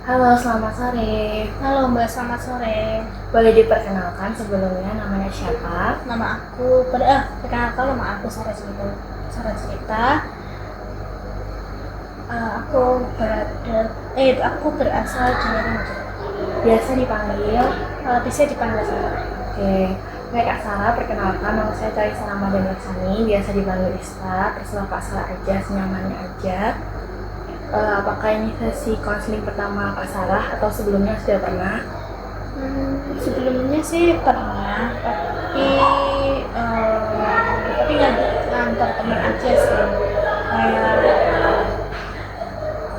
Halo, selamat sore. Halo Mbak, selamat sore. Boleh diperkenalkan sebelumnya namanya siapa? Nama aku, perkenalkan nama aku Sarah Cerita. Sarah Cerita. Aku berasal dari Mojokerto. Biasa dipanggil. Bisa dipanggil Sarah. Oke, baik Kak Sarah, perkenalkan nama saya Carissa Ramadhani Laksani, biasa dipanggil Ista, terserah Kak Sarah aja, senyamannya aja. Apakah ini sesi konseling pertama Kak Sarah atau sebelumnya sudah pernah? Sebelumnya sih pernah, tapi nggak ngantar teman aja sih. Kayak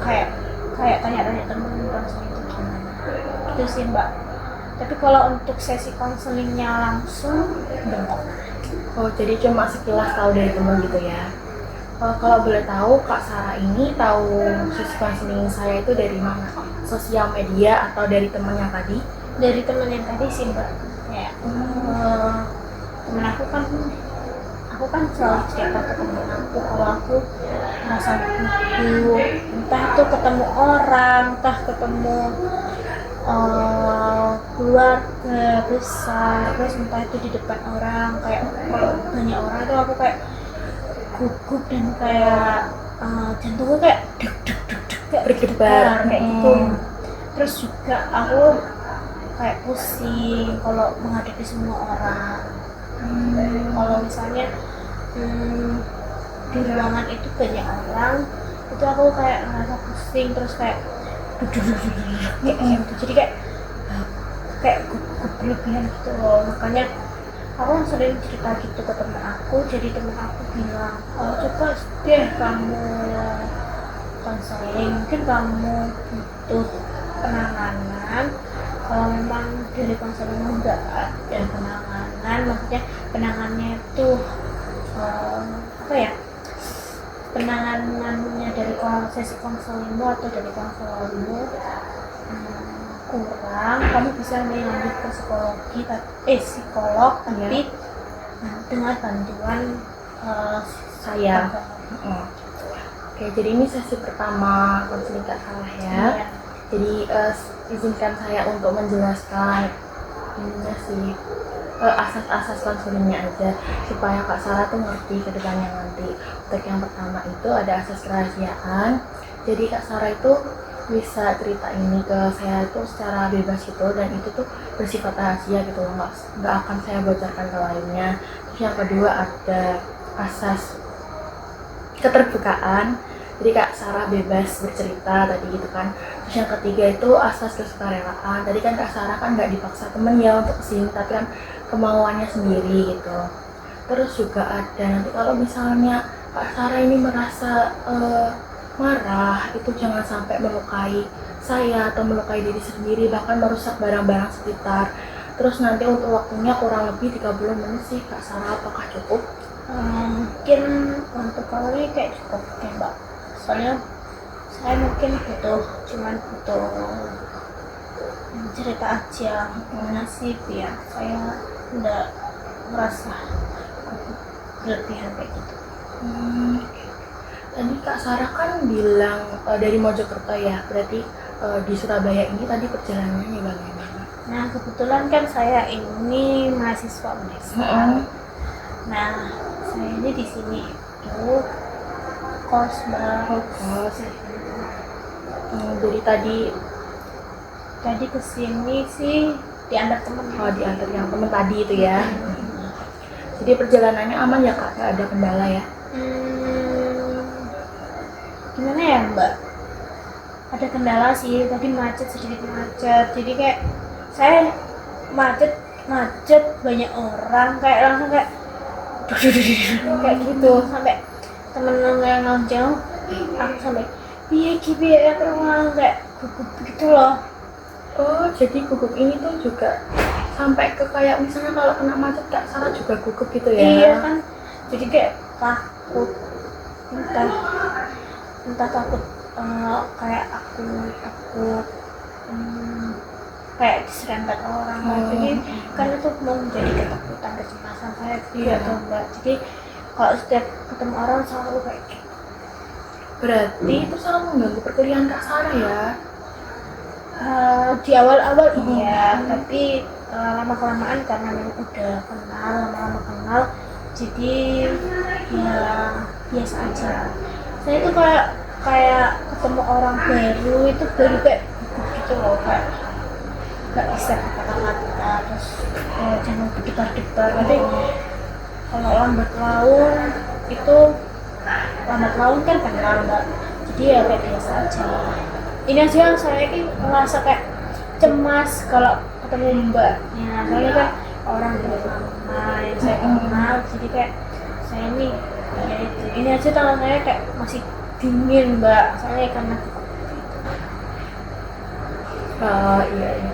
kayak kayak tanya-tanya temen konseling itu gimana itu sih Mbak. Tapi kalau untuk sesi konselingnya langsung belum. Oh, jadi cuma sekilas tahu dari teman gitu ya. Kalau boleh tahu, Kak Sarah ini tahu sesi konseling saya itu dari mana? Sosial media atau dari temannya tadi? Dari temen yang tadi sih Mbak. Kayak temen aku kan selalu cerita ke temen aku kalau aku merasa butuh, entah itu ketemu orang, entah ketemu keluarga besar, terus entah itu di depan orang. Kayak kalau banyak orang itu aku kayak gugup dan kayak jantungnya kayak deg deg deg deg kayak Berdebar. kayak gitu. Terus juga aku kayak pusing kalau menghadapi semua orang. Kalau misalnya di ruangan itu banyak orang, itu aku kayak ngerasa pusing, terus kayak kayak gitu. Jadi kayak gugup berlebihan gitu loh. Makanya aku sering cerita gitu ke temen aku. Jadi temen aku bilang, coba deh kamu konseling, mungkin kamu butuh penanganan. Kalau memang dari konselingmu nggak ada penanganan, maksudnya penanganannya itu penanganannya dari sesi konselingmu atau dari konselormu kurang, kamu bisa lanjut ke psikolog tapi dengan bantuan Saya. Oke, jadi ini sesi pertama konseling Kak Sarah ya. Iya. Jadi izinkan saya untuk menjelaskan ininya sih asas-asas konselingnya aja supaya Kak Sarah tuh ngerti ke depannya nanti. Untuk yang pertama itu ada asas kerahasiaan. Jadi Kak Sarah itu bisa cerita ini ke saya itu secara bebas gitu, dan itu tuh bersifat rahasia gitu loh, nggak akan saya bocorkan ke lainnya. Terus yang kedua ada asas keterbukaan, jadi Kak Sarah bebas bercerita tadi gitu kan. Terus yang ketiga itu asas kesukarelaan, tadi kan Kak Sarah kan nggak dipaksa temen ya untuk kesini, tapi kan kemauannya sendiri gitu. Terus juga ada nanti kalau misalnya Kak Sarah ini merasa marah, itu jangan sampai melukai saya atau melukai diri sendiri, bahkan merusak barang-barang sekitar. Terus nanti untuk waktunya kurang lebih 30 menit sih Kak Sarah, apakah cukup? Mungkin untuk kalau ini kayak cukup ya Mbak, soalnya saya mungkin cuman butuh cerita aja gimana sih biar saya nggak merasa berlebihan kayak gitu. Tadi Kak Sarah kan bilang dari Mojokerto ya, berarti di Surabaya ini tadi perjalanannya bagaimana? Nah kebetulan kan saya ini mahasiswa Unespa. Nah saya ini di sini itu kos Mbak. Kos. Jadi tadi kesini sih diantar temen. diantar yang temen tadi itu ya. Jadi perjalanannya aman ya Kak, nggak ada kendala ya? Gimana ya Mbak, ada kendala sih, tadi sedikit macet, jadi kayak saya macet banyak orang, kayak langsung kayak kayak gitu, sampai temen yang jauh aku sampai piye ya terulang kayak gugup gitu loh. Oh, jadi gugup ini tuh juga sampai ke kayak misalnya kalau kena macet Kak Sarah juga gugup gitu ya? Iya kan, jadi kayak takut, entah takut kayak aku takut kayak diserempet orang. Jadi kan itu mau menjadi ketakutan, kecemasan saya atau Mbak. Jadi kalau setiap ketemu orang selalu kayak gitu. Berarti itu sangat mengganggu perkuliahan Kak Sarah ya? di awal-awal iya, tapi lama kelamaan karena memang udah kenal, lama-lama kenal, jadi ya biasa aja. Saya itu kayak kayak ketemu orang baru itu baru kayak gugup gitu loh, kayak nggak bisa kata-kata, terus jangan berdebar-debar. Tapi kalau lambat laun itu lambat laun kan kenal mbak, jadi ya kayak biasa aja. Ini aja yang saya ini merasa kayak cemas kalau ketemu mbaknya, soalnya kan orang pertama yang saya kenal, jadi kayak saya ini ya itu, ini aja tangan saya kayak masih dingin mbak, soalnya karena Iya, iya.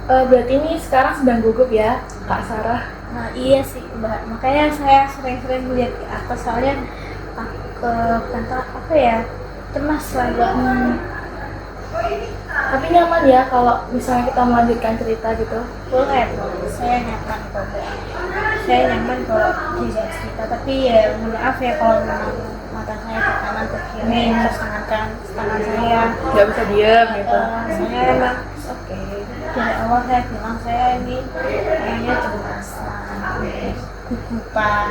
Berarti ini sekarang sedang gugup ya, Kak Sarah? nah iya sih mbak, makanya saya sering-sering melihat ke atas, soalnya bukan apa ya, cemas lah mbak. Tapi nyaman ya kalau misalnya kita melanjutkan cerita gitu. Boleh, saya nyaman kok mbak, saya nyaman kalau diajak cerita, tapi ya mohon maaf ya kalau memang mata saya ke kanan ke kiri, terus tangan saya Nggak bisa diem gitu. saya emang oke, dari awal saya bilang saya ini kayaknya cemas, gugupan.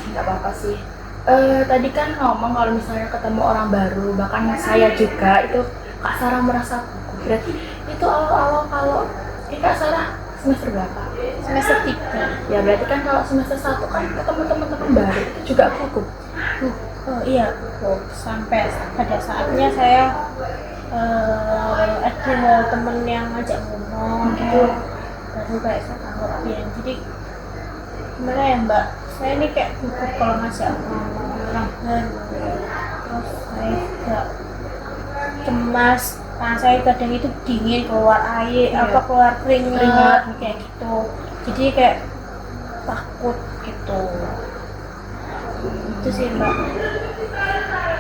Nggak apa-apa sih. Tadi kan ngomong kalau misalnya ketemu orang baru, bahkan saya juga itu Kak Sarah merasa gugup. Berarti itu awal-awal kalau Kak Sarah semester berapa? Semester 3. Ya berarti kan kalau semester 1 kan ketemu teman-teman baru itu juga gugup. Oh iya, sampai pada saatnya saya ada temen yang ngajak ngomong gitu, baru kayak saya tanggapin. Jadi gimana ya mbak, saya ini kayak gugup kalau ngajak ngomong orang baru, terus saya juga cemas, tangan saya kadang itu dingin, keluar air, apa keluar keringat kayak gitu, jadi kayak takut gitu. Itu sih mbak.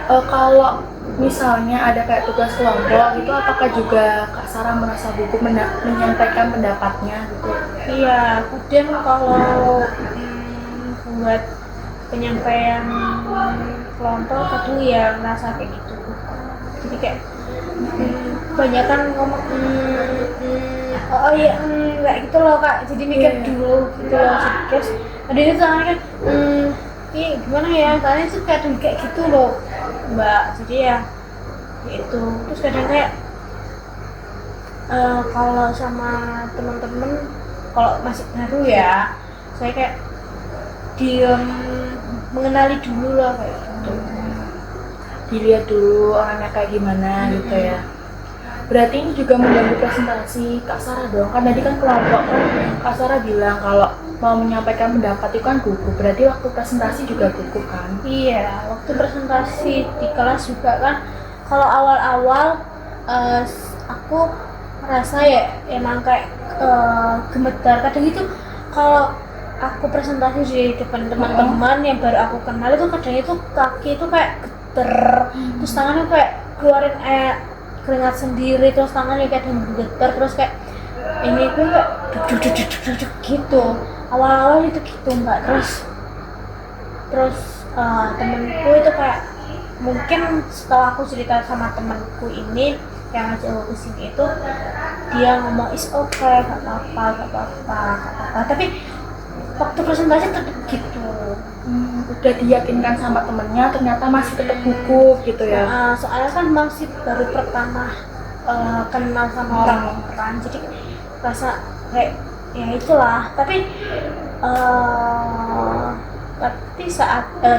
Kalau misalnya ada kayak tugas kelompok itu, apakah juga Kak Sarah merasa gugup menyampaikan pendapatnya gitu? Iya, kadang kalau buat penyampaian kelompok kadang ya ngerasa kayak gitu. Jadi kayak kebanyakan ngomong oh iya kayak gitu loh kak. Jadi mikir dulu gitu loh. Terus ada itu tangannya kan ini gimana ya? Tangannya tuh kadang kayak gitu loh mbak. Jadi ya itu. Terus kadang kayak kalau sama teman-teman kalau masih baru ya, saya kayak diem mengenali dulu lah kayak gitu. Dilihat dulu orangnya kayak gimana gitu ya. Berarti ini juga mengganggu presentasi Kak Sarah dong. Kan tadi kan kelompok kan Kak Sarah bilang kalau mau menyampaikan pendapat itu kan gugup. Berarti waktu presentasi juga gugup kan? Iya, waktu presentasi di kelas juga kan kalau awal-awal aku merasa ya emang kayak gemetar. Kadang itu kalau aku presentasi di depan teman-teman yang baru aku kenal itu kadang itu kaki itu kayak geter, terus tangannya kayak keluarin keringat sendiri, terus tangannya kayak geter, terus kayak ini gue kayak duduk gitu. Awal-awal itu gitu mbak, terus temenku itu kayak mungkin setelah aku cerita sama temanku ini yang ngajak aku kesini itu, dia ngomong is okay, gak apa-apa, tapi waktu presentasi tetap gitu. Udah diyakinkan sama temennya, ternyata masih tetap gugup gitu ya. Soalnya kan masih baru pertama kenal sama orang, jadi rasa kayak ya itulah. Tapi sampai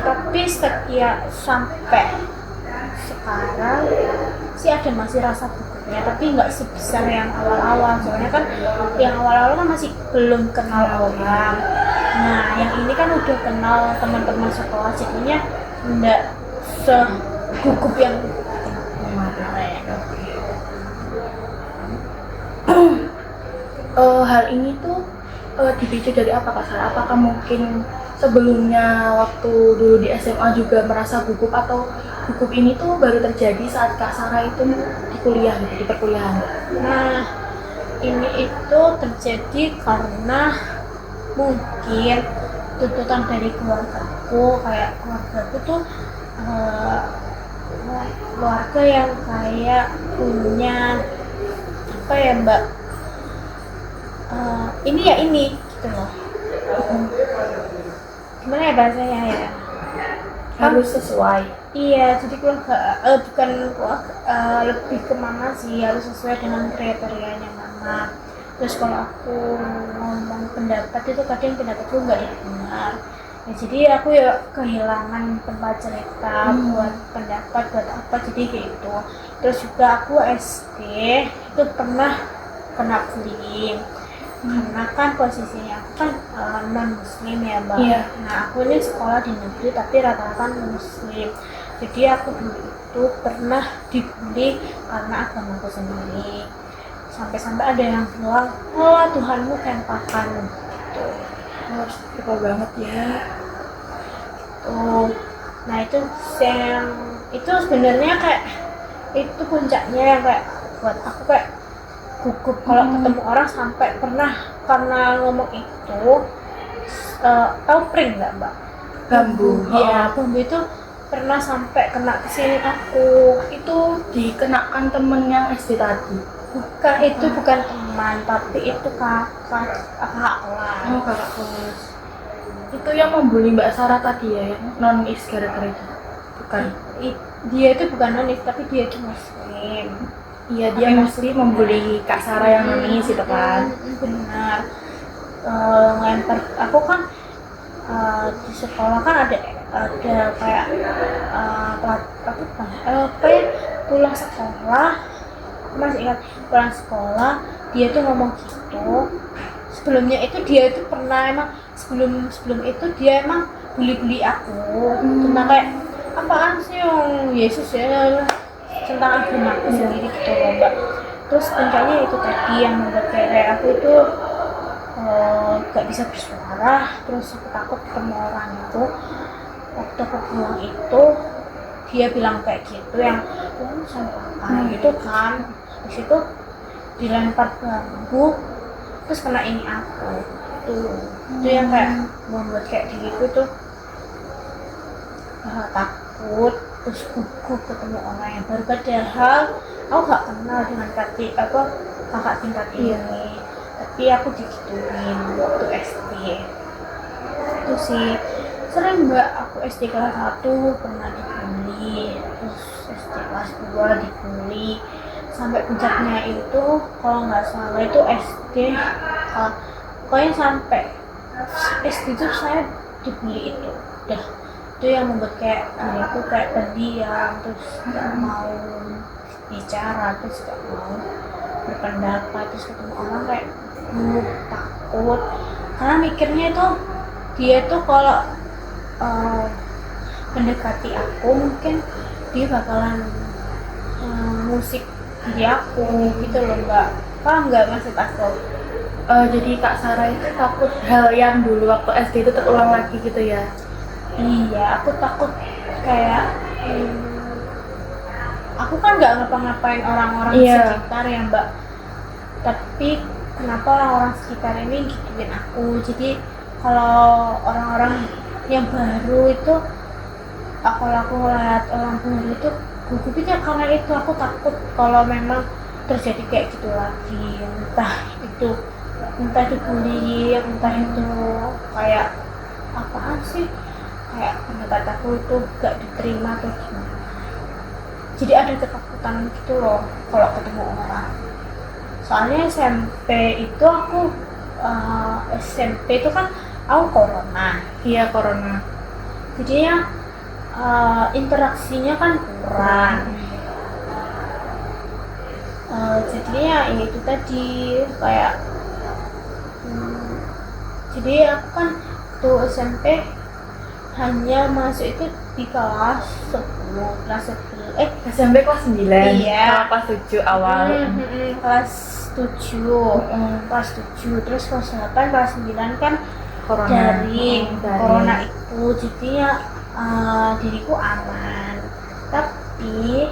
sekarang sih ada masih rasa gugupnya, tapi nggak sebesar yang awal-awal. Soalnya kan yang awal-awal kan masih belum kenal orang. Nah, yang ini kan udah kenal teman-teman sekolah, jadinya nggak segugup yang kemarin. Hal ini tuh dipicu dari apa Kak Sarah? Apakah mungkin sebelumnya waktu dulu di SMA juga merasa gugup, atau gugup ini tuh baru terjadi saat Kak Sarah itu di kuliah gitu, di perkuliahan? Nah, ini itu terjadi karena mungkin tuntutan dari keluargaku, kayak keluargaku tuh keluarga yang kayak punya apa ya Mbak, ini ya ini gitu loh. Gimana ya bahasanya ya, Harus sesuai. iya jadi keluarga bukan lebih kemana sih, harus sesuai dengan kriterianya mama. Terus kalau aku ngomong pendapat itu kadang pendapatku nggak didengar ya, jadi aku ya kehilangan tempat cerita buat pendapat buat apa, jadi kayak gitu. Terus juga aku SD itu pernah kena bullying karena kan posisinya aku kan non muslim ya Mbak. Iya. Nah aku ini sekolah di negeri tapi rata-rata muslim, jadi aku dulu itu pernah dibully karena agamaku sendiri, sampai-sampai ada yang bilang oh Tuhanmu kempakan gitu. Harus suka banget ya. Nah itu sebenarnya kayak itu puncaknya yang kayak buat aku kayak gugup kalau ketemu orang, sampai pernah karena ngomong itu tahu pring nggak Mbak? Bambu. Iya, bambu itu pernah sampai kena kesini aku. Itu Dikenakan temen yang SD tadi. bukan itu bukan teman, tapi itu kakak kelas. Oh, kakak kelas. Itu yang membuli Mbak Sarah tadi ya, yang non-is gara-gara itu. Bukan. Dia itu bukan nonis tapi dia itu muslim. Iya, dia mostly membuli Kak Sarah yang non-is itu kan. Benar. Ngelempar aku kan di sekolah kan ada kayak kayak pulang sekolah, aku masih ingat pulang sekolah dia tuh ngomong gitu. Sebelumnya itu dia itu pernah emang sebelum itu dia emang bully aku tentang kayak apaan sih yang Yesus ya, tentang agamaku sendiri gitu loh Mbak. Terus puncaknya itu tadi yang membuat kayak aku itu gak bisa bersuara. Terus aku takut ketemu orang itu. Waktu aku pulang itu dia bilang kayak gitu, yang sampah gitu kan. Habis itu dilempar bambu terus kena ini aku tuh. Itu yang kayak membuat kayak diriku tuh takut, terus gugup ketemu orang yang baru, padahal aku gak kenal dengan kakak tingkat ini, tapi aku digituin waktu SD. Itu sih sering Mbak, aku SD kelas 1 pernah dibully, terus SD kelas 2 dibully, sampai puncaknya itu kalau nggak salah itu SD pokoknya sampai SD itu saya dibully itu udah. Itu yang membuat kayak diriku kayak pendiam, terus gak mau bicara, terus gak mau berpendapat, terus ketemu orang kayak takut karena mikirnya itu dia tuh kalau mendekati aku mungkin dia bakalan musik diri aku gitu loh Mbak. Paham nggak maksud aku? Jadi Kak Sarah itu takut hal yang dulu waktu SD itu terulang lagi gitu ya. Iya, aku takut kayak aku kan nggak ngapa-ngapain orang-orang sekitar ya Mbak, tapi kenapa orang-orang sekitar ini gituin aku. Jadi kalau orang-orang yang baru itu kalau aku ngeliat orang baru itu gugupnya karena itu aku takut kalau memang terjadi kayak gitu lagi, entah itu bullying, entah itu kayak apaan sih, kayak pendapat aku itu gak diterima atau gimana. Jadi ada ketakutan gitu loh kalau ketemu orang. Soalnya SMP itu aku SMP itu kan aku corona. Iya, corona. Jadinya interaksinya kan kurang. Jadinya ya itu tadi kayak jadi aku kan tuh SMP hanya masuk itu di kelas 10, kelas 11 SMP kelas 9. Iya. Kelas 7 awal. Kelas 7 kelas 7 terus kelas 8 kelas 9 kan Corona. daring corona itu, jadinya diriku aman. Tapi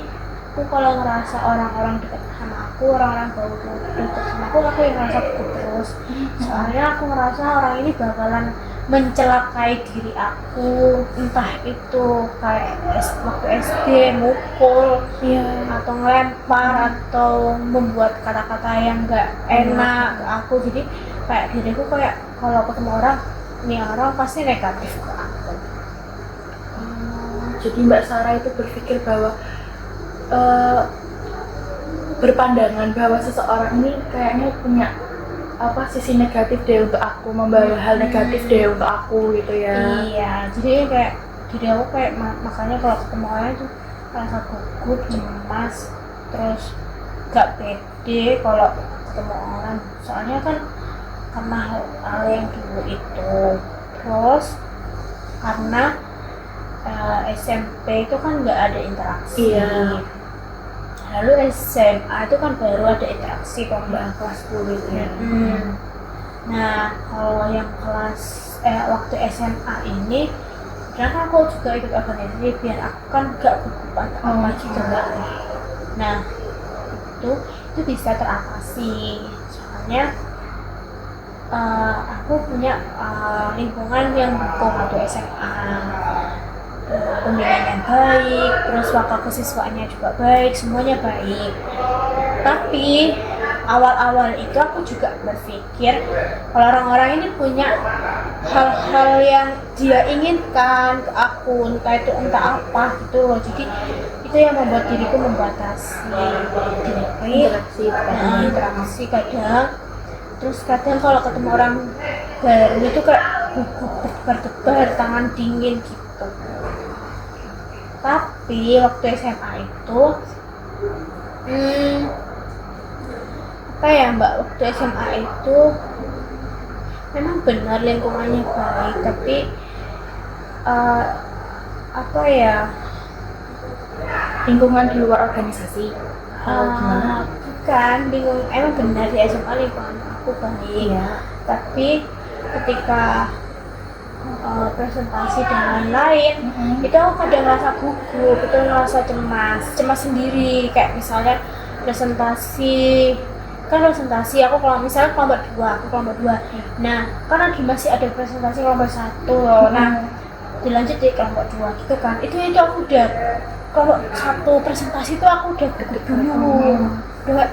aku kalau ngerasa orang-orang dekat sama aku, orang-orang baru dekat sama aku yang ngerasa takut terus. Soalnya aku ngerasa orang ini bakalan mencelakai diri aku, entah itu kayak waktu SD mukul atau ngelempar atau membuat kata-kata yang enggak enak ke aku. Jadi kayak diriku kayak kalau ketemu orang, ini orang pasti negatif ke aku. Jadi Mbak Sarah itu berpikir bahwa berpandangan bahwa seseorang ini kayaknya punya sisi negatif deh untuk aku, membawa hal negatif deh untuk aku gitu ya. Iya, jadi kayak diri aku kayak makanya kalau ketemu orang itu rasa gugup, cemas, terus gak pede kalau ketemu orang. Soalnya kan karena hal yang dulu itu, terus karena SMP itu kan nggak ada interaksi. Iya. Lalu SMA itu kan baru ada interaksi kalau Mbak Kelas 10 itu ya. Nah, kalau yang waktu SMA ini, karena aku juga ikut organisasi biar aku kan gak gugupan apa gitu Mbak. Nah, itu bisa teratasi. Soalnya aku punya lingkungan yang mendukung waktu SMA. Pembinaan yang baik, terus wakil kesiswaannya juga baik, semuanya baik. Tapi awal-awal itu aku juga berpikir kalau orang-orang ini punya hal-hal yang dia inginkan ke aku, entah apa gitu loh. Jadi itu yang membuat diriku membatasi interaksi kadang. Terus kadang kalau ketemu orang baru itu kayak gugup, berdebar, tangan dingin gitu. Tapi waktu SMA itu apa ya Mbak, waktu SMA itu memang benar lingkungannya baik, tapi apa ya, Lingkungan di luar organisasi gimana? bukan bingung, emang benar di SMA lingkungan aku baik tapi ketika presentasi dan lain-lain itu aku kadang ngerasa gugup, itu ngerasa cemas sendiri. Kayak misalnya presentasi aku kalau misalnya kelompok 2, nah kan lagi masih ada presentasi kelompok 1 loh, nah dilanjut di kelompok 2 gitu kan, itu aku udah kelompok 1 presentasi itu aku udah gugup dulu, udah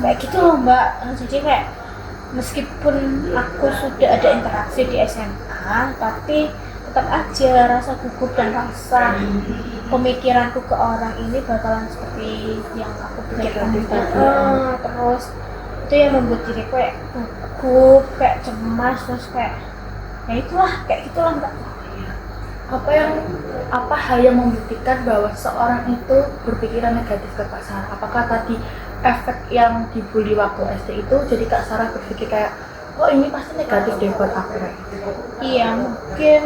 kayak gitu loh Mbak. Jadi kayak meskipun aku sudah ada interaksi di SMA, tapi tetap aja rasa gugup dan rasa pemikiranku ke orang ini bakalan seperti yang aku pikirkan itu. Terus itu yang membuat diriku kayak gugup, kayak cemas, terus kayak ya itulah, kayak gitulah Mbak. Apa hal yang membuktikan bahwa seorang itu berpikiran negatif ke Kak Sarah? Apakah tadi efek yang dibully waktu SD itu jadi Kak Sarah berpikir kayak, oh ini pasti negatif deh buat aku kayak gitu? Iya, mungkin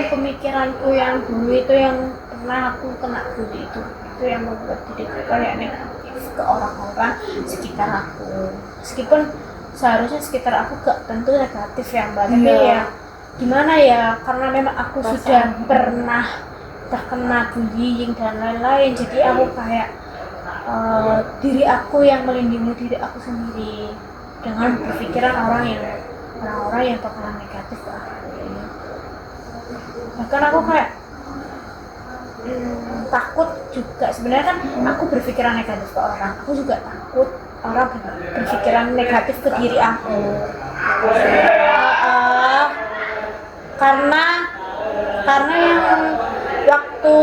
pemikiranku yang dulu itu yang pernah aku kena bully itu yang membuat diriku kayak negatif ke orang-orang sekitar aku. Meskipun seharusnya sekitar aku gak tentu negatif ya Mbak, tapi ya gimana ya, karena memang aku sudah pernah terkena bullying dan lain-lain, jadi aku kayak diri aku yang melindungi diri aku sendiri dengan berpikiran orang-orang yang bakalan negatif ke aku. Bahkan aku kayak takut juga sebenarnya, kan aku berpikiran negatif ke orang, aku juga takut orang berpikiran negatif ke diri aku. Karena yang waktu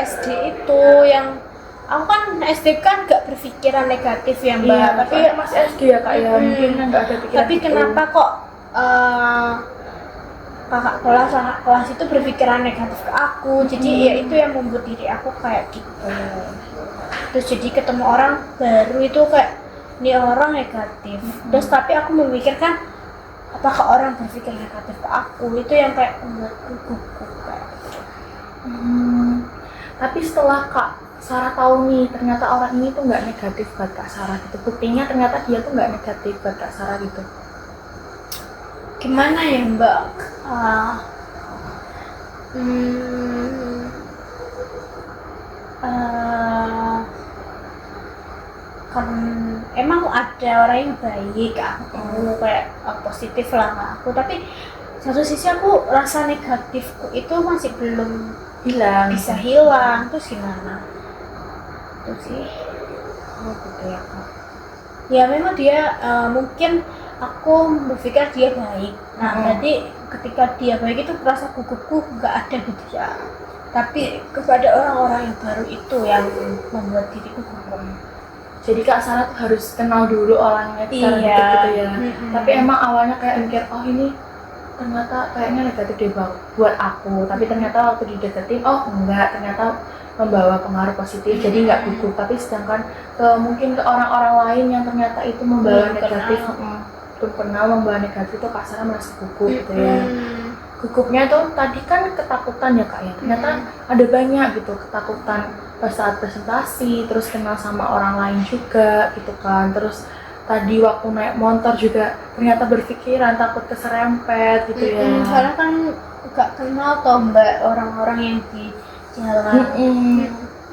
SD itu yang aku kan SD kan gak berpikiran negatif ya Mbak, tapi masih SD ya Kak ya, mungkin nggak ada pikiran. Tapi kenapa kok kakak kelas itu berpikiran negatif ke aku, jadi ya itu yang membuat diri aku kayak gitu. Terus jadi ketemu orang baru itu kayak ini orang negatif, terus tapi aku memikirkan apakah orang berpikir negatif ke aku, itu yang kayak membuatku gugup kayak gitu. Tapi setelah Kak Sarah tahu nih ternyata orang ini tuh nggak negatif buat Kak Sarah gitu, buktinya ternyata dia tuh nggak negatif buat Kak Sarah gitu, gimana ya Mbak? Kan emang ada orang yang baik aku kayak positif lah ke aku, tapi satu sisi aku rasa negatifku itu masih belum hilang. bisa hilang. Terus gimana itu sih. Oh gitu ya Kak. Ya memang dia mungkin aku berpikir dia baik. Nah berarti ketika dia baik itu rasa gugupku nggak ada di dia, tapi kepada orang-orang yang baru itu yang membuat diriku gugup. Jadi Kak Sarah tuh harus kenal dulu orangnya secara Iya. deket gitu ya. Tapi emang awalnya kayak mikir, oh ini ternyata kayaknya negatif deh buat aku. Tapi ternyata waktu dideketin, oh enggak, ternyata membawa pengaruh positif. Jadi nggak gugup. Tapi sedangkan mungkin ke orang-orang lain yang ternyata itu membawa negatif, belum kenal membawa negatif itu Kak Sarah merasa gugup gitu ya. Gugupnya tuh tadi kan ketakutan ya Kak ya. Ternyata ada banyak gitu ketakutan pas saat presentasi, terus kenal sama orang lain juga gitu kan. Terus tadi waktu naik motor juga ternyata berpikiran takut keserempet gitu ya. Karena kan nggak kenal toh Mbak orang-orang yang di jalan.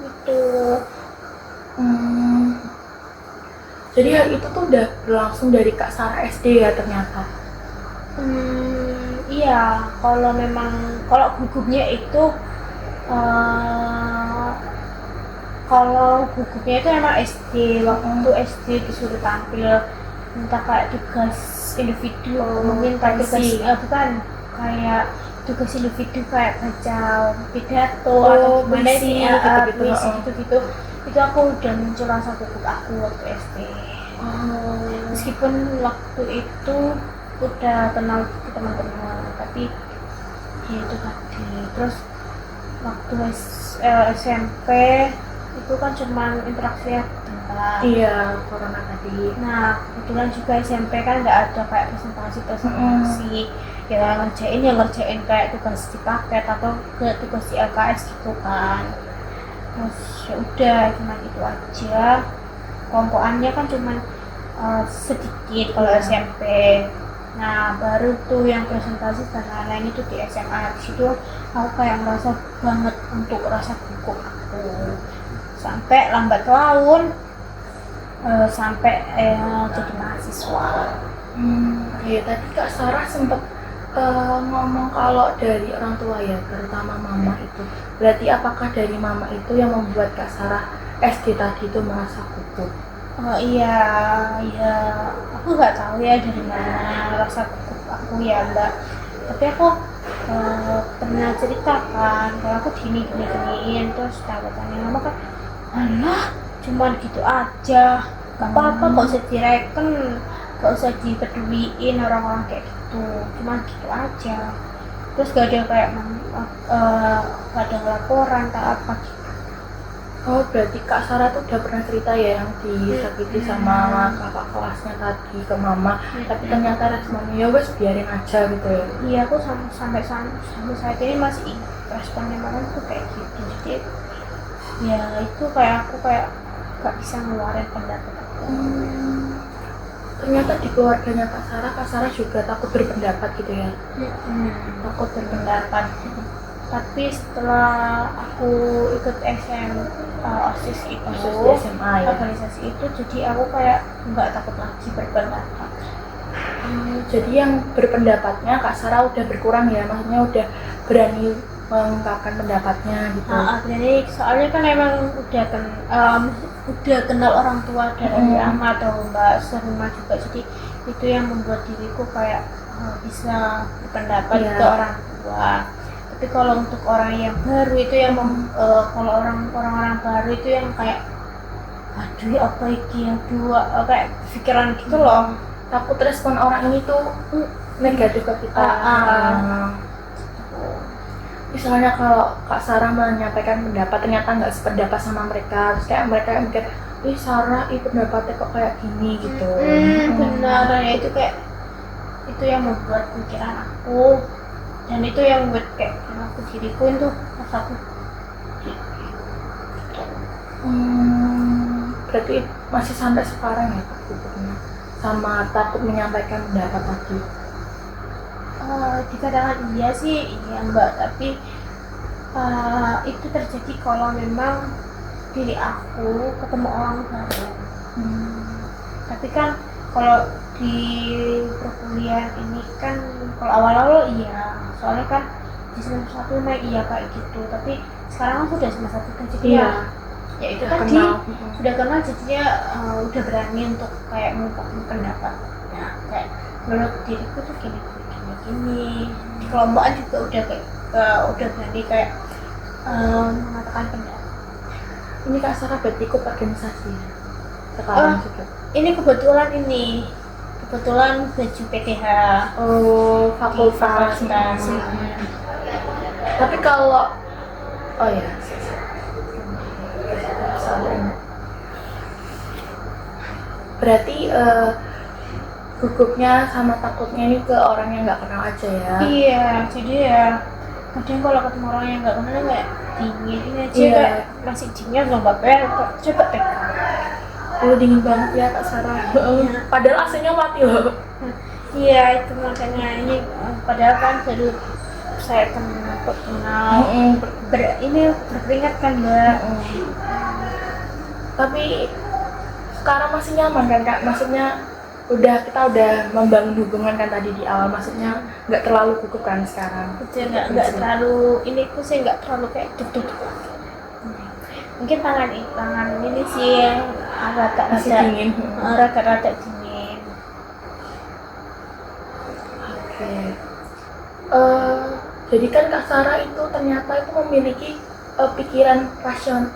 Itu. Jadi hal itu tuh udah berlangsung dari Kak Sarah SD ya ternyata. Iya, kalau gugupnya itu kalau gugupnya itu emang SD, waktu SD disuruh tampil entah kayak tugas individu, mungkin tugas bukan kayak tugas individu kayak baca pidato atau gimana sih gitu. Itu aku udah muncul rasa gugup aku waktu SD. Meskipun waktu itu udah kenal teman-teman, tapi ya itu tadi. Terus waktu SMP itu kan cuma interaksi bentar. Iya, corona tadi. Nah kebetulan juga SMP kan nggak ada kayak presentasi. Ya ngerjain kayak tugas di paket atau ke tugas di LKS gitu kan. Terus ya udah cuma itu aja. Kelompokannya kan cuma sedikit kalau SMP. Nah baru tuh yang presentasi dan lain-lain itu di SMA. Di situ aku kayak merasa banget untuk rasa gugup aku sampai lambat laun sampai jadi mahasiswa. Ya tadi Kak Sarah sempat ngomong kalau dari orang tua ya, terutama mama itu. Berarti apakah dari mama itu yang membuat Kak Sarah SD tadi itu merasa gugup? Iya, aku nggak tahu ya dari mana rasa gugup aku ya Mbak. Tapi aku pernah ceritakan kalau aku giniin, terus tanya mama kan, alah cuman gitu aja, gak apa-apa, gak usah direken, gak usah dipeduliin orang-orang kayak gitu, cuman gitu aja. Terus gak ada kayak gak ada laporan tak apa gitu. Oh berarti Kak Sarah tuh udah pernah cerita ya yang disakiti sama kakak kelasnya tadi ke mama, tapi ternyata responnya ya wes biarin aja gitu ya. Iya, aku sampai saat ini masih ingat responnya mama tuh kayak gitu. Jadi ya itu kayak aku kayak gak bisa ngeluarin pendapat aku. Ternyata di keluarganya Kak Sarah juga takut berpendapat gitu ya. Takut berpendapat. Tapi setelah aku ikut OSIS itu, SMA ya. organisasi itu, jadi aku kayak nggak takut lagi berpendapat. Jadi yang berpendapatnya Kak Sarah udah berkurang ya, maksudnya udah berani mengungkapkan pendapatnya gitu. Jadi soalnya kan emang udah kenal orang tua dari ama atau mbak serumah juga, jadi itu yang membuat diriku kayak bisa berpendapat ke orang tua. Tapi kalau untuk orang yang baru itu yang kalau orang-orang baru itu yang kayak aduh apa iki kayak pikiran gitu loh, takut respon orang ini tuh negatif ke kita. Misalnya kalau Kak Sarah menyampaikan pendapat ternyata nggak sependapat sama mereka, terus kayak mereka mikir, ih Sarah, pendapatnya kok kayak gini gitu. Benar ya, itu kayak itu yang membuat pikiran aku, dan itu yang buat kayak aku diriku itu rasaku. Berarti masih sampai sekarang ya takutnya sama takut menyampaikan pendapat tadi. Dikatakan iya sih iya Mbak, tapi itu terjadi kalau memang diri aku ketemu orang baru. Tapi kan kalau di perkuliahan ini kan kalau awal-awal iya, soalnya kan di semester 1 memang iya kayak gitu, tapi sekarang kan sudah semester 1 kan jadi ya itu Udah tadi kenal. sudah kenal jadinya udah berani untuk kayak mengungkapkan pendapatnya, kayak menurut diriku tuh gini gini gini. Di kelompokan juga udah kayak udah berani kayak mengatakan pendapat. Ini Kak Sarah berarti ikut organisasi ya? Sekarang juga. Ini kebetulan baju PTH Oh, di fakultas. fakultas. Tapi kalau oh ya, berarti gugupnya sama takutnya ini ke orang yang nggak kenal aja ya? Iya, jadi ya kadang kalau ketemu orang yang nggak kenal kayak dingin ini aja Iya. kayak masih dingin loh mbak Bel, coba pegang. Oh dingin banget ya Kak Sarah. Padahal AC-nya mati loh. Iya itu makanya ini padahal kan baru saya kenal ini berkeringat kan mbak. Tapi sekarang masih nyaman kan Kak? Maksudnya kita udah membangun hubungan kan tadi di awal, maksudnya nggak terlalu gugup kan sekarang? Itu nggak terlalu ini tuh sih nggak terlalu kayak duk. Mungkin tangan ini sih yang Masih agak-agak dingin. rada-rada dingin. Oke. Jadi kan Kak Sarah itu ternyata itu memiliki pikiran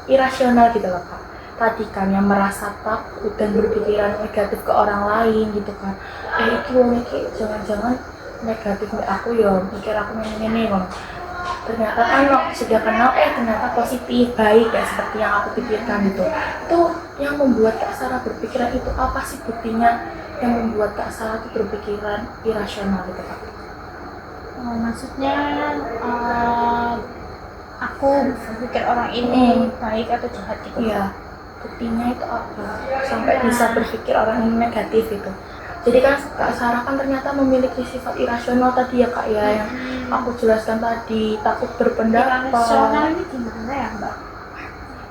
irasional gitu loh Kak. Tadi kan yang merasa takut dan berpikiran negatif ke orang lain gitu kan. Iki jangan-jangan negatif ke aku ya, pikir aku ini loh. Ternyata kan waktu sudah kenal ternyata positif, baik ya seperti yang aku pikirkan gitu. Itu yang membuat Kak Sarah berpikiran itu apa sih buktinya yang membuat Kak Sarah itu berpikiran irasional gitu Kak? Maksudnya aku berpikir orang ini baik atau jahat gitu. Iya, buktinya itu apa sampai bisa berpikir orang ini negatif gitu. Jadi kan Kak Sarah kan ternyata memiliki sifat irasional tadi ya Kak ya, yang aku jelaskan tadi, takut berpendapat. Irasional ini gimana ya mbak?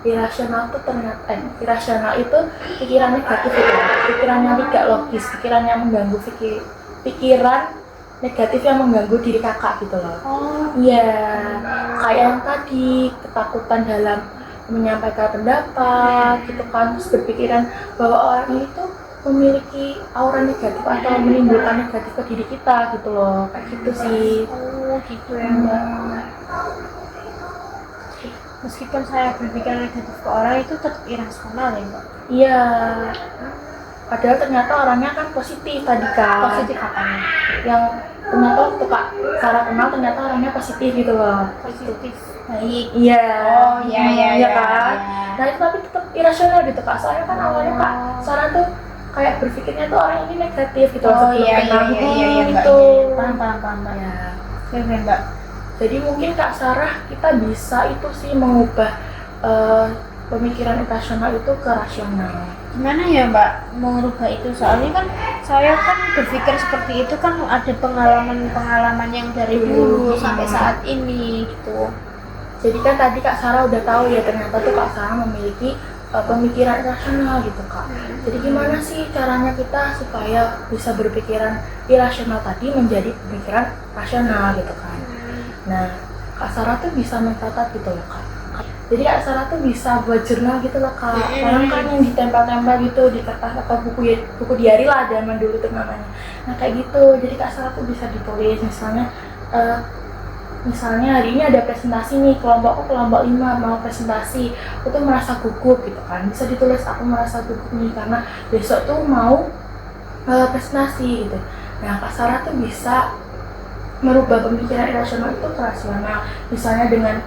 Irasional itu ternyata irasional itu pikiran negatif itu, pikiran yang tidak logis, pikiran yang mengganggu pikiran negatif yang mengganggu diri kakak gitu loh. Iya, kayak yang tadi ketakutan dalam menyampaikan pendapat gitu kan, terus berpikiran bahwa orang ini tuh memiliki aura negatif atau menimbulkan negatif ke diri kita gitu loh, kayak gitu sih. Gitu ya mbak. Meskipun saya berpikir negatif ke orang itu tetap irasional ya mbak. Iya, padahal ternyata orangnya kan positif tadi kan. Positif apanya? Yang ternyata waktu Kak Sarah kenal ternyata orangnya positif gitu loh. Positif baik. Iya. Iya Kan. Nah itu tapi tetap irasional gitu Kak. Soalnya kan awalnya Kak Sarah tuh kayak berpikirnya tuh orang ini negatif gitu loh sebelum kenal. Iya Gitu. paham mbak. Ya. Oke mbak. Jadi mungkin Kak Sarah kita bisa itu sih mengubah pemikiran irasional itu ke rasional. Gimana ya mbak mengubah itu, soalnya kan saya kan berpikir seperti itu kan ada pengalaman yang dari dulu sampai saat ini gitu. Jadi kan tadi Kak Sarah udah tahu ya ternyata tuh Kak Sarah memiliki pemikiran rasional gitu Kak. Jadi gimana sih caranya kita supaya bisa berpikiran irasional tadi menjadi pemikiran rasional gitu kan. Nah Kak Sarah tuh bisa mencatat gitu loh Kak. Jadi Kak Sarah tuh bisa buat jurnal gitu loh Kak. Orang kan yang ditempel-tempel gitu di kertas atau buku diary lah zaman dulu tuh namanya. Nah kayak gitu. Jadi Kak Sarah tuh bisa ditulis misalnya hari ini ada presentasi nih, kelompok 5 mau presentasi, aku tuh merasa gugup gitu kan, bisa ditulis aku merasa gugup nih karena besok tuh mau presentasi gitu. Nah Kak Sarah tuh bisa merubah pemikiran irasional itu ke rasional, misalnya dengan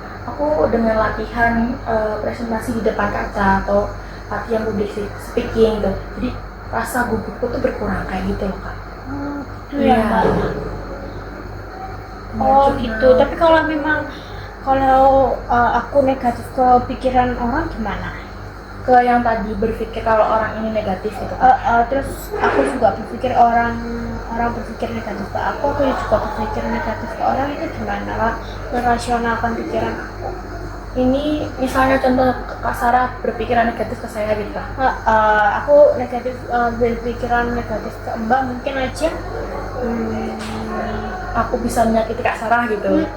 latihan presentasi di depan kaca atau latihan public speaking gitu, jadi rasa gugupku tuh berkurang kayak gitu loh Kak. Gitu ya mbak. Gitu. Tapi kalau memang aku negatif ke pikiran orang gimana? Ke yang tadi berpikir kalau orang ini negatif gitu. Terus aku juga berpikir orang berpikir negatif ke aku juga berpikir negatif ke orang, itu gimana lah merasionalkan pikiran aku? ini misalnya contoh Kak Sarah berpikiran negatif ke saya gitu Kak. Aku negatif, berpikiran negatif ke Mbak mungkin aja. Aku bisa menyakiti Kak Sarah gitu.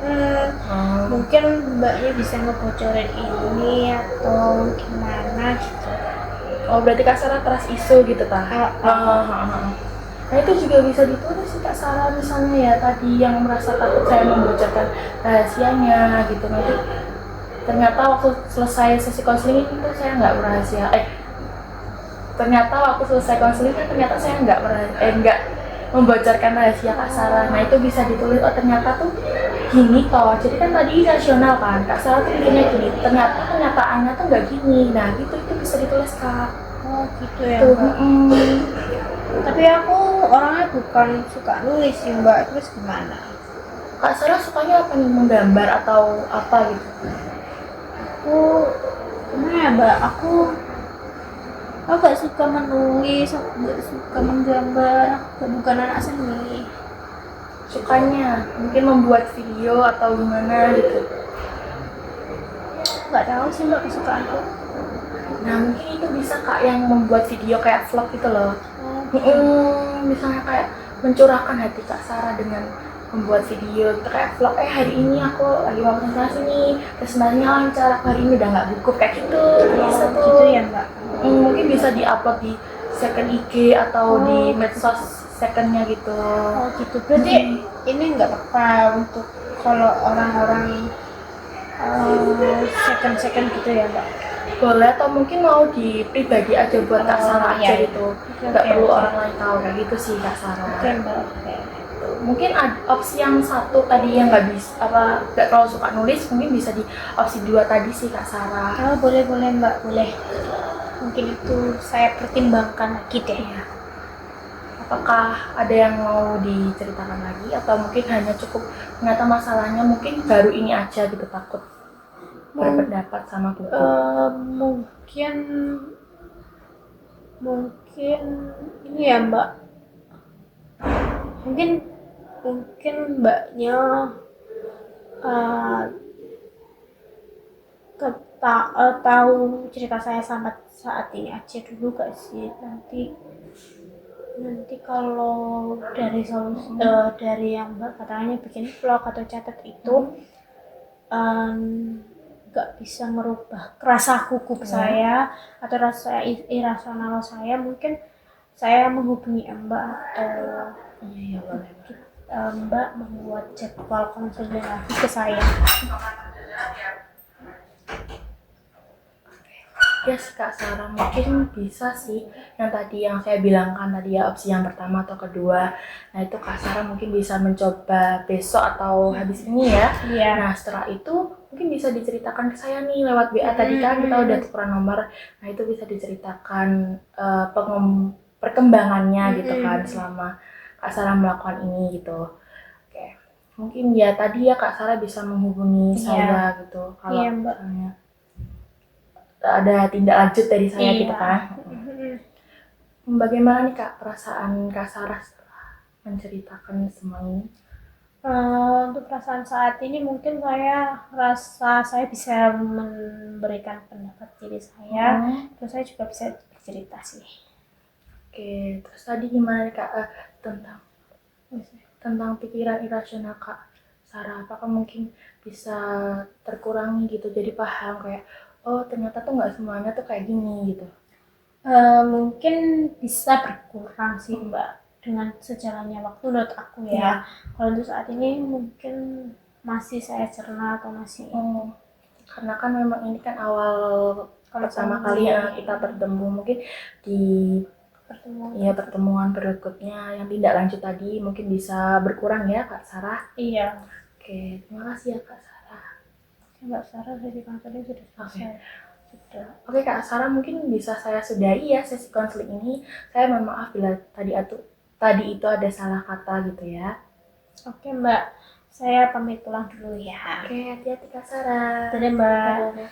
Mungkin Mbaknya bisa ngebocorin ini atau gimana gitu. Oh berarti Kak Sarah trust isu gitu Kak. Nah itu juga bisa ditulis sih Kak Sarah, misalnya ya tadi yang merasa takut saya membocorkan rahasianya gitu, nanti ternyata waktu selesai sesi konseling itu saya nggak berahasia, ternyata waktu selesai konseling kan ternyata saya nggak membocorkan rahasia Kak Sarah. Nah itu bisa ditulis, oh ternyata tuh gini toh, jadi kan tadi rasional kan Kak Sarah tuh mikirnya gini, ternyata kenyataannya tuh nggak gini. Nah gitu itu bisa ditulis Kak. Oh gitu ya Tuh, Mbak. Tapi aku orangnya bukan suka nulis sih Mbak, terus gimana? Kak Sarah sukanya apa nih, menggambar atau apa gitu? Aku gimana ya Mbak, aku gak suka menulis, aku gak suka menggambar, aku bukan anak seni. Sukanya mungkin membuat video atau gimana gitu. Gak tahu sih Mbak kesukaanku. Nah mungkin itu bisa Kak yang membuat video kayak vlog gitu loh. Misalnya kayak mencurahkan hati Kak Sarah dengan membuat video gitu kayak vlog, hari ini aku lagi mau presentasi nih, sebenarnya lancar, aku hari ini udah nggak gugup kayak gitu. Bisa tuh Gitu ya Mbak. Mungkin bisa diupload di second IG atau di medsos secondnya gitu. Oh gitu, berarti ini nggak apa-apa untuk kalau orang-orang second gitu ya Mbak? Boleh, atau mungkin mau di pribadi aja buat Kak Sarah aja iya. gitu, nggak perlu orang lain tahu kayak gitu sih Kak Sarah. Oke Mbak, oke. Mungkin opsi yang satu tadi yang nggak bisa nggak terlalu suka nulis, mungkin bisa di opsi 2 tadi sih Kak Sarah. Oh boleh Mbak, boleh. Mungkin itu saya pertimbangkan lagi deh. Iya. Apakah ada yang mau diceritakan lagi atau mungkin hanya cukup ternyata masalahnya mungkin baru ini aja gitu, takut berpendapat sama buku? Mungkin ini ya Mbak. Mungkin Mbaknya tahu cerita saya sampai saat ini aja dulu gak sih, nanti kalau dari dari yang Mbak katanya bikin vlog atau catat itu nggak bisa merubah rasa gugup saya atau rasa irasional saya, mungkin saya menghubungi Mbak atau Mbak membuat jadwal konseling lagi ke saya. Ya sih Kak Sarah, mungkin bisa sih yang tadi yang saya bilangkan tadi ya, opsi yang pertama atau kedua. Nah itu Kak Sarah mungkin bisa mencoba besok atau habis ini ya. Nah setelah itu mungkin bisa diceritakan ke saya nih lewat WA tadi kan kita udah tukeran nomor. Nah itu bisa diceritakan perkembangannya gitu kan selama Kak Sarah melakukan ini gitu. Oke, mungkin ya tadi ya Kak Sarah bisa menghubungi saya gitu kalau misalnya ada tindak lanjut dari saya gitu kan. Bagaimana nih Kak perasaan Kak Sarah setelah menceritakan semua ini? Untuk perasaan saat ini mungkin saya rasa saya bisa memberikan pendapat diri saya, terus saya juga bisa bercerita sih. Oke, terus tadi gimana nih Kak tentang pikiran irasional Kak Sarah, apakah mungkin bisa terkurangi gitu, jadi paham kayak oh ternyata tuh nggak semuanya tuh kayak gini gitu? Mungkin bisa berkurang sih Mbak dengan sejalannya waktu menurut aku ya. Kalau untuk saat ini mungkin masih saya cerna atau masih karena kan memang ini kan awal pertama kali kita bertemu, mungkin di pertemuan berikutnya yang tindak lanjut tadi mungkin bisa berkurang ya Kak Sarah. Iya. Oke, terima kasih ya Kak Sarah. Mbak Sarah dari konseling sudah selesai. Oke Kak Sarah, mungkin bisa saya sudahi ya sesi konseling ini. Saya mohon maaf bila tadi itu ada salah kata gitu ya. Oke Mbak, saya pamit pulang dulu ya. Oke, hati-hati Kak Sarah. Dadah Mbak.